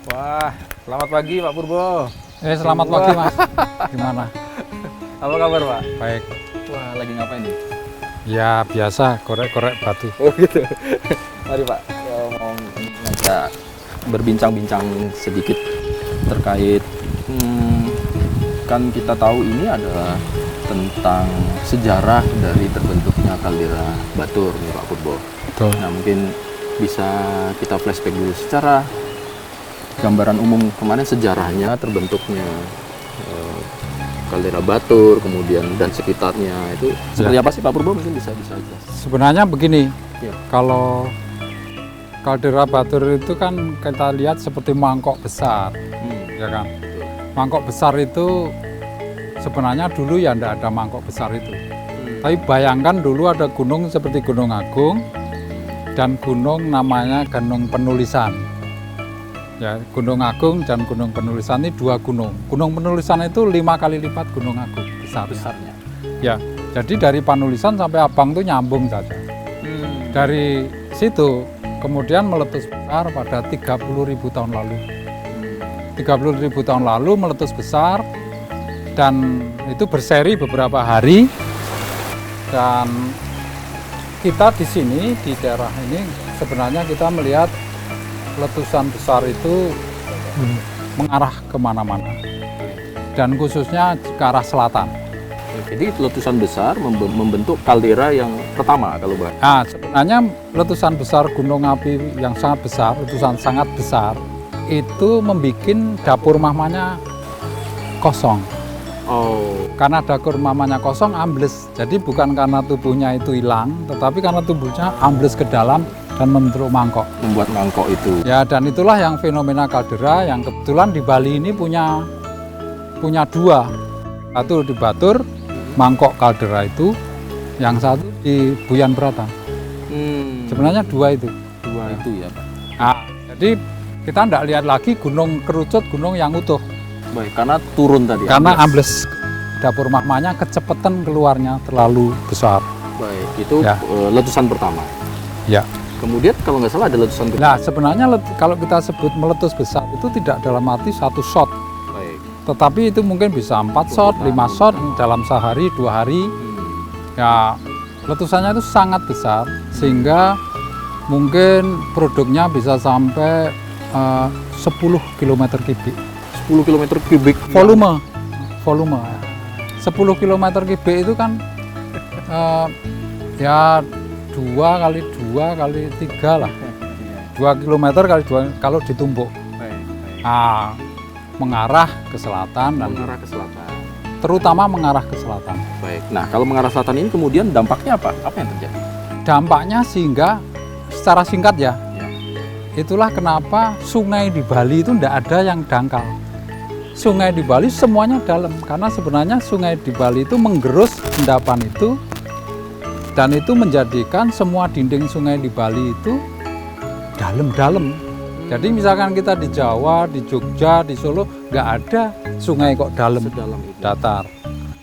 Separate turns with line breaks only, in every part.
Wah, selamat pagi Pak Purbo.
Selamat pagi Mas. Gimana?
Apa kabar Pak?
Baik.
Wah, lagi ngapain nih?
Ya biasa, korek-korek batu.
Oh gitu. Mari Pak, mau ngajak berbincang-bincang sedikit terkait kan kita tahu ini adalah tentang sejarah dari terbentuknya kaldera Batur nih Pak Purbo.
Betul.
Nah mungkin bisa kita flashback dulu secara gambaran umum kemarin sejarahnya terbentuknya kaldera Batur kemudian dan sekitarnya itu seperti apa sih Pak Purbo, mungkin bisa jelas.
Sebenarnya begini,
Ya.
kalau kaldera Batur itu kan kita lihat seperti mangkok besar, ya kan?
Betul.
Mangkok besar itu sebenarnya dulu ya tidak ada mangkok besar itu. Tapi bayangkan dulu ada gunung seperti Gunung Agung dan gunung namanya Gunung Penulisan. Ya, Gunung Agung dan Gunung Penulisan ini dua gunung. Gunung Penulisan itu 5 kali lipat Gunung Agung besarnya. Ya, jadi dari Penulisan sampai Abang itu nyambung saja. Dari situ kemudian meletus besar pada 30.000 tahun lalu. 30.000 tahun lalu meletus besar dan itu berseri beberapa hari. Dan kita di sini di daerah ini sebenarnya kita melihat letusan besar itu mengarah kemana-mana dan khususnya ke arah selatan.
Jadi letusan besar membentuk kaldera yang pertama kalau Pak.
Nah, sebenarnya letusan besar gunung api yang sangat besar, letusan sangat besar itu membuat dapur magmanya kosong.
Oh,
Karena dapur magmanya kosong ambles. Jadi bukan karena tubuhnya itu hilang, tetapi karena tubuhnya ambles ke dalam dan membentuk mangkok.
membuat mangkok itu.
Ya, dan itulah yang fenomena kaldera yang kebetulan di Bali ini punya dua. Satu di Batur, mangkok kaldera itu, yang satu di Buyan Beratan. Sebenarnya dua itu.
Dua itu ya Pak.
Nah, jadi kita tidak lihat lagi gunung kerucut, gunung yang utuh.
Baik, karena turun tadi.
Karena ambles dapur magmanya kecepatan keluarnya terlalu besar.
Baik, itu
Ya.
Letusan pertama.
Ya.
Kemudian kalau nggak salah ada letusan kedua.
Nah, sebenarnya kalau kita sebut meletus besar itu tidak dalam arti satu shot.
Baik.
Tetapi itu mungkin bisa 4 shot, 5 shot dalam sehari, 2 hari. Ya, letusannya itu sangat besar sehingga mungkin produknya bisa sampai 10 km kubik.
10 km kubik
Volume. 10 km kubik itu kan ya 2 kali 2 kali 3 lah. 2 km kali 2 kalau ditumpuk.
Baik.
Nah, mengarah ke selatan dan
Mengarah ke selatan.
terutama mengarah ke selatan.
Baik. Nah, kalau mengarah selatan ini kemudian dampaknya apa? Apa yang terjadi?
Dampaknya sehingga secara singkat ya,
Ya.
itulah kenapa sungai di Bali itu tidak ada yang dangkal. Sungai di Bali semuanya dalam, karena sebenarnya sungai di Bali itu menggerus endapan itu dan itu menjadikan semua dinding sungai di Bali itu dalam-dalam. Jadi misalkan kita di Jawa, di Jogja, di Solo nggak ada sungai kok dalam,
Sedalam itu.
datar.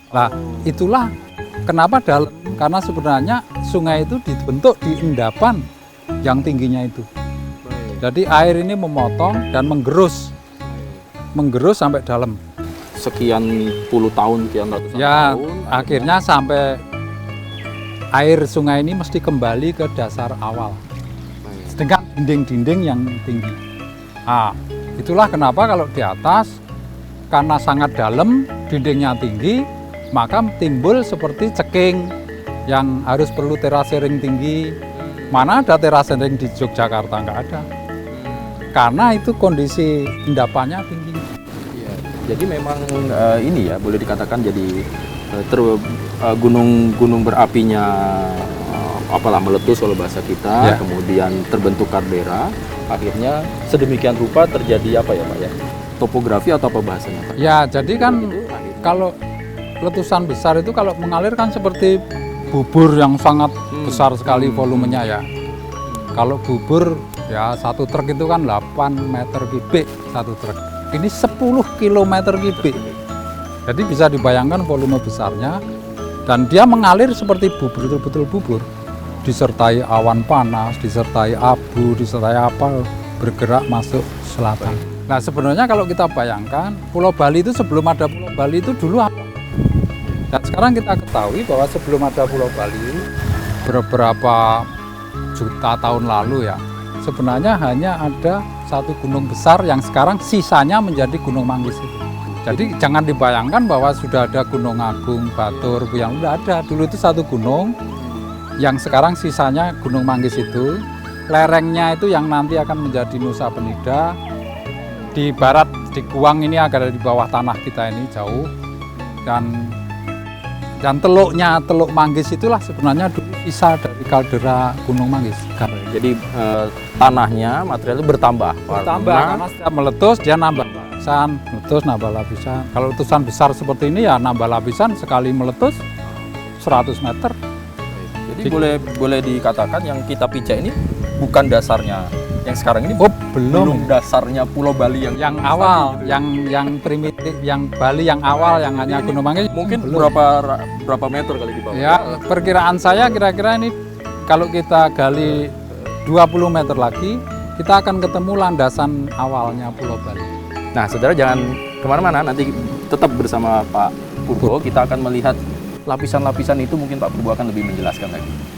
Nah, itulah kenapa dalam, karena sebenarnya sungai itu dibentuk di endapan yang tingginya itu.
Baik.
Jadi air ini memotong dan menggerus sampai dalam.
Sekian puluh tahun, sekian ratusan
Ya,
tahun.
akhirnya sampai air sungai ini mesti kembali ke dasar awal
Baik.
dengan dinding-dinding yang tinggi. Nah, itulah kenapa kalau di atas karena sangat dalam, dindingnya tinggi, maka timbul seperti ceking yang harus perlu terasering tinggi. Mana ada terasering di Yogyakarta, nggak ada. Karena itu kondisi endapannya tinggi.
Iya. Jadi memang ini ya boleh dikatakan jadi gunung berapinya apalah meletus kalau bahasa kita,
Ya.
kemudian terbentuk kaldera, akhirnya sedemikian rupa terjadi apa ya Pak ya? Topografi atau apa bahasanya Pak?
Ya, jadi kan
Itu akhirnya
kalau letusan besar itu kalau mengalir kan seperti bubur yang sangat besar sekali volumenya ya. Kalau bubur ya satu truk itu kan 8 meter kubik satu truk. Ini 10 km kubik. Jadi bisa dibayangkan volume besarnya dan dia mengalir seperti bubur, betul-betul bubur. Disertai awan panas, disertai abu, disertai apa bergerak masuk selatan. Nah sebenarnya kalau kita bayangkan Pulau Bali itu sebelum ada Pulau Bali itu dulu apa? Dan sekarang kita ketahui bahwa sebelum ada Pulau Bali beberapa juta tahun lalu ya, sebenarnya hanya ada satu gunung besar yang sekarang sisanya menjadi Gunung Manggis itu. Jadi jangan dibayangkan bahwa sudah ada Gunung Agung, Batur, yang udah ada. Dulu itu satu gunung yang sekarang sisanya Gunung Manggis itu. Lerengnya itu yang nanti akan menjadi Nusa Penida. Di barat, di Guang ini agak di bawah tanah kita ini jauh. Dan teluknya, Teluk Manggis itulah sebenarnya dulu sisa dari kaldera Gunung Manggis.
Jadi tanahnya, material itu bertambah.
Karena setiap meletus dia nambah lapisan, meletus nambah lapisan. Kalau letusan besar seperti ini ya nambah lapisan, sekali meletus 100 meter.
Jadi boleh dikatakan yang kita pijak ini bukan dasarnya. Yang sekarang ini belum dasarnya Pulau Bali yang
awal, yang primitif, yang Bali yang awal, yang hanya Gunung Manggis.
Mungkin
belum.
berapa meter kali di bawah?
Ya, perkiraan saya kira-kira ini kalau kita gali 20 meter lagi, kita akan ketemu landasan awalnya Pulau Bali.
Nah, saudara jangan kemana-mana, nanti tetap bersama Pak Purbo. Kita akan melihat lapisan-lapisan itu, mungkin Pak Purbo akan lebih menjelaskan lagi.